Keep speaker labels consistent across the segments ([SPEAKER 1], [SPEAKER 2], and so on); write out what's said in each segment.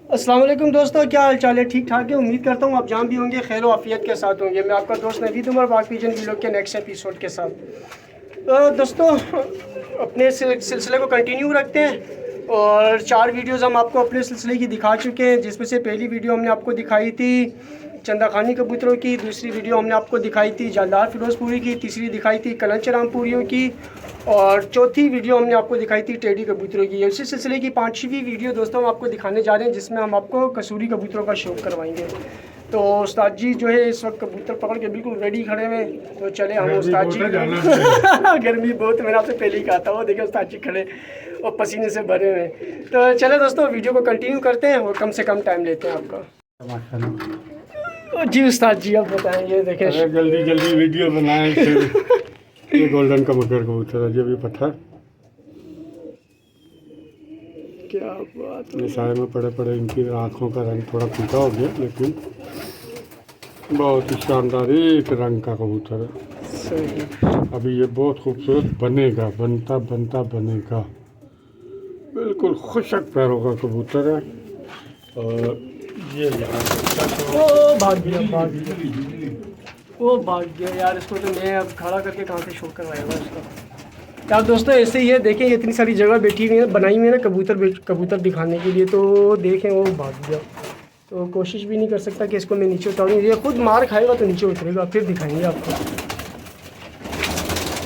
[SPEAKER 1] अस्सलाम वालेकुम दोस्तों, क्या हाल चाल है? ठीक ठाक है। उम्मीद करता हूँ आप जहाँ भी होंगे खैर आफियत के साथ होंगे। मैं आपका दोस्त नवीद उमर बाग पिजन व्लॉग के नेक्स्ट एपिसोड के साथ। दोस्तों, अपने सिलसिले को कंटिन्यू रखते हैं और 4 वीडियोस हम आपको अपने सिलसिले की दिखा चुके हैं, जिसमें से पहली वीडियो हमने आपको दिखाई थी चंदा खानी कबूतरों की, दूसरी वीडियो हमने आपको दिखाई थी जालदार फिरोजपुरी की, तीसरी दिखाई थी कलंच रामपुरियों की और चौथी वीडियो हमने आपको दिखाई थी टेडी कबूतरों की। इसी सिलसिले की 5वीं वीडियो दोस्तों हम आपको दिखाने जा रहे हैं, जिसमें हम आपको कसूरी कबूतरों का शौक़ करवाएंगे। तो उस्ताद जी जो है इस वक्त कबूतर पकड़ के बिल्कुल रेडी खड़े हुए, तो चले हम उस्ताद जी गर्मी बहुत, मैंने आपसे पहले ही कहा था। वो देखिए उस्ताद जी खड़े और पसीने से भरे हुए। तो चले दोस्तों वीडियो को कंटिन्यू करते हैं और कम से कम टाइम लेते हैं आपका। जी उस्ताद जी आप बताएं। ये देखें,
[SPEAKER 2] जल्दी जल्दी वीडियो बनाएं। ये गोल्डन का मकर कबूतर है, ये भी पत्थर।
[SPEAKER 1] क्या बात है।
[SPEAKER 2] ये साए में पड़े पड़े इनकी आँखों का रंग थोड़ा फीका हो गया, लेकिन बहुत ही शानदार एक रंग का कबूतर है।
[SPEAKER 1] सही।
[SPEAKER 2] अभी ये बहुत खूबसूरत बनेगा, बनता बनता बनेगा। बिल्कुल खुशक पैरों का कबूतर है। और ये
[SPEAKER 1] ओ भाग गया, भाग गया, वो भाग गया यार। इसको तो मैं अब खड़ा करके कहाँ से शौक करवाएगा इसका। यार दोस्तों ऐसे ही है, देखें इतनी सारी जगह बैठी हुई है, बनाई हुई है ना कबूतर दिखाने के लिए। तो देखें वो भाग गया, तो कोशिश भी नहीं कर सकता कि इसको मैं नीचे उतारूँ। ये खुद मार खाएगा तो नीचे उतरेगा, फिर दिखाएंगे आपको।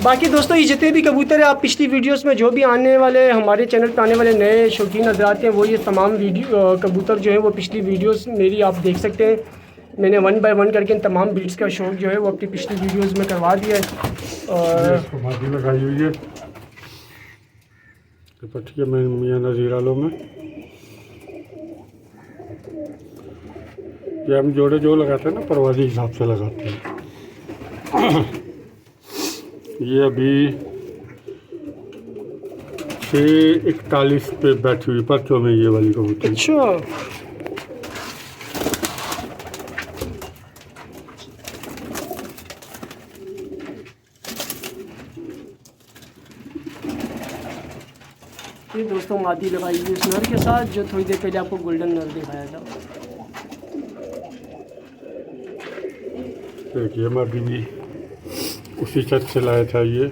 [SPEAKER 1] बाकी दोस्तों ये जितने भी कबूतर है, आप पिछली वीडियोस में जो भी आने वाले हमारे चैनल पर आने वाले नए शौकीन हज़रात हैं, वो ये तमाम वीडियो कबूतर जो है वो पिछली वीडियोस मेरी आप देख सकते हैं। मैंने 1 बाय 1 करके इन तमाम ब्रीड्स का शौक़ जो है वो अपनी पिछली वीडियोस में करवा दिया है। और
[SPEAKER 2] मादी में खाई हुई है पट्टिया में मियाँ नज़ीर आलो में। ये हम जोड़े जो लगाते हैं ना, परवाजी हिसाब से लगाते हैं। ये अभी 6:41 पे बैठी हुई पर्चों में ये वाली कबूतर।
[SPEAKER 1] अच्छा, ये दोस्तों मादी लगाई हुई उस नर के साथ जो थोड़ी देर पहले आपको गोल्डन नर दिखाया था।
[SPEAKER 2] देखिए मादी भी उसी छत से लाया था, ये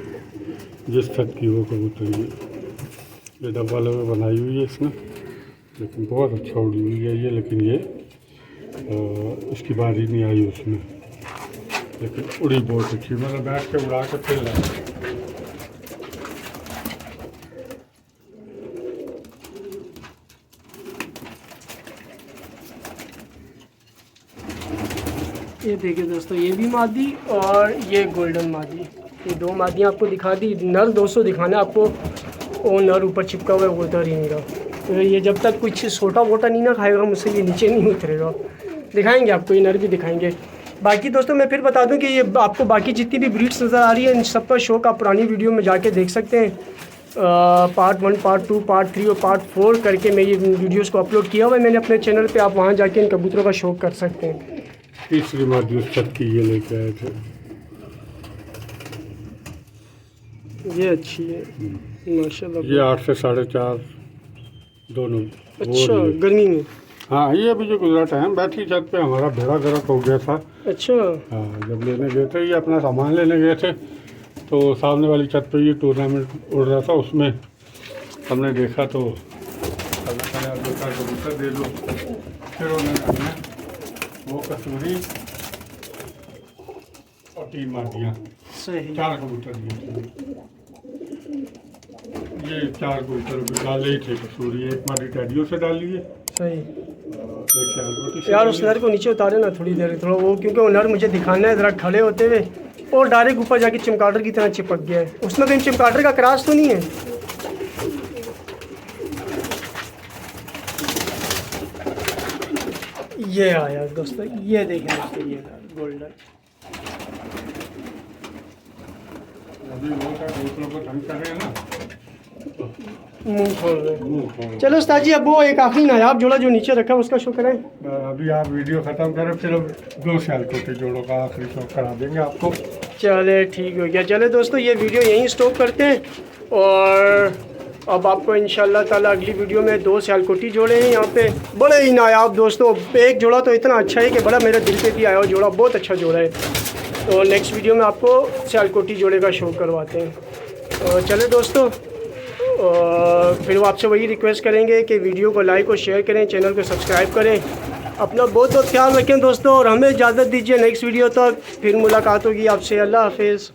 [SPEAKER 2] जिस छत की वो कबूतर। ये डब्बा में बनाई हुई है इसने, लेकिन बहुत अच्छा उड़ी हुई है ये। लेकिन ये इसकी बारी नहीं आई उसमें, लेकिन उड़ी बहुत अच्छी। मतलब बैठ के उड़ा के फिर लाया।
[SPEAKER 1] ये देखिए दोस्तों, ये भी मादी और ये गोल्डन मादी, ये 2 मादियाँ आपको दिखा दी। नर 200 दिखाना है आपको, वो नर ऊपर चिपका हुआ है, वो उधर ही नहीं रहा। तो ये जब तक कुछ छोटा वोटा नहीं ना खाएगा मुझसे ये नीचे नहीं उतरेगा। दिखाएंगे आपको, ये नर भी दिखाएंगे। बाकी दोस्तों मैं फिर बता दूं कि ये आपको बाकी जितनी भी ब्रीड्स नज़र आ रही है, इन सब का शौक आप पुरानी वीडियो में जाके देख सकते हैं। पार्ट 1, पार्ट 2, पार्ट 3 और पार्ट 4 करके मैं ये वीडियोज़ को अपलोड किया हुआ है मैंने अपने चैनल पर। आप वहाँ जाके इन कबूतरों का शौक कर सकते हैं।
[SPEAKER 2] तीसरी मादी उस छत की ये लेके आए थे।
[SPEAKER 1] ये अच्छी है माशाल्लाह।
[SPEAKER 2] ये 8 से 4.5 दोनों।
[SPEAKER 1] अच्छा, गर्मी में?
[SPEAKER 2] हाँ, ये अभी जो गुजरा टाइम बैठी छत पे हमारा भेड़ा गर्क हो गया था।
[SPEAKER 1] अच्छा।
[SPEAKER 2] हाँ, जब लेने गए थे, ये अपना सामान लेने गए थे, तो सामने वाली छत पे ये टूर्नामेंट उड़ रहा था, उसमें हमने देखा तो कबूतर दे दो। फिर उन्होंने हमें वो कसूरी और 3 मादियाँ,
[SPEAKER 1] सही।
[SPEAKER 2] 4 कबूतर दिए थे। ये 4 कबूतर डाले ही थे कसूरी। एक मादी टैडियों से डाली है,
[SPEAKER 1] सही।
[SPEAKER 2] एक शालकोटी से।
[SPEAKER 1] यार उस नर को नीचे उतारे ना थोड़ी देर, थोड़ा वो, क्योंकि वो नर मुझे दिखाना है ज़रा खड़े होते हुए, और डायरेक्ट ऊपर जाके चमगादड़ की तरह चिपक गया है। उसमें कहीं चमगादड़ का क्रॉस तो नहीं है? ये आया दोस्तों, ये देखें दोस्तों, ये गोल्डन।
[SPEAKER 2] अभी वो क्या दूसरों को तंग कर रहे हैं ना,
[SPEAKER 1] मुँह खोल रहे। चलो उस्ताद जी, अब वो एक आखिरी नायाब जोड़ा जो नीचे रखा है उसका शो करें।
[SPEAKER 2] अभी आप वीडियो ख़त्म करें, फिर अब 2 शालकोटी जोड़ों का आखिरी शो करा देंगे आपको।
[SPEAKER 1] चले ठीक हो गया। चले दोस्तों ये वीडियो यहीं स्टॉप करते हैं और अब आपको इंशाल्लाह ताला अगली वीडियो में 2 सियालकोटी जोड़े हैं यहाँ पे, बड़े ही नायाब दोस्तों। एक जोड़ा तो इतना अच्छा है कि बड़ा मेरे दिल पे भी आया, जोड़ा बहुत अच्छा जोड़ा है। तो नेक्स्ट वीडियो में आपको सियालकोटी जोड़े का शो करवाते हैं। तो चले दोस्तों, फिर वो आपसे वही रिक्वेस्ट करेंगे कि वीडियो को लाइक और शेयर करें, चैनल को सब्सक्राइब करें। अपना बहुत बहुत ख्याल रखें दोस्तों, और हमें इजाज़त दीजिए। नेक्स्ट वीडियो तक फिर मुलाकात होगी आपसे। अल्लाह हाफिज़।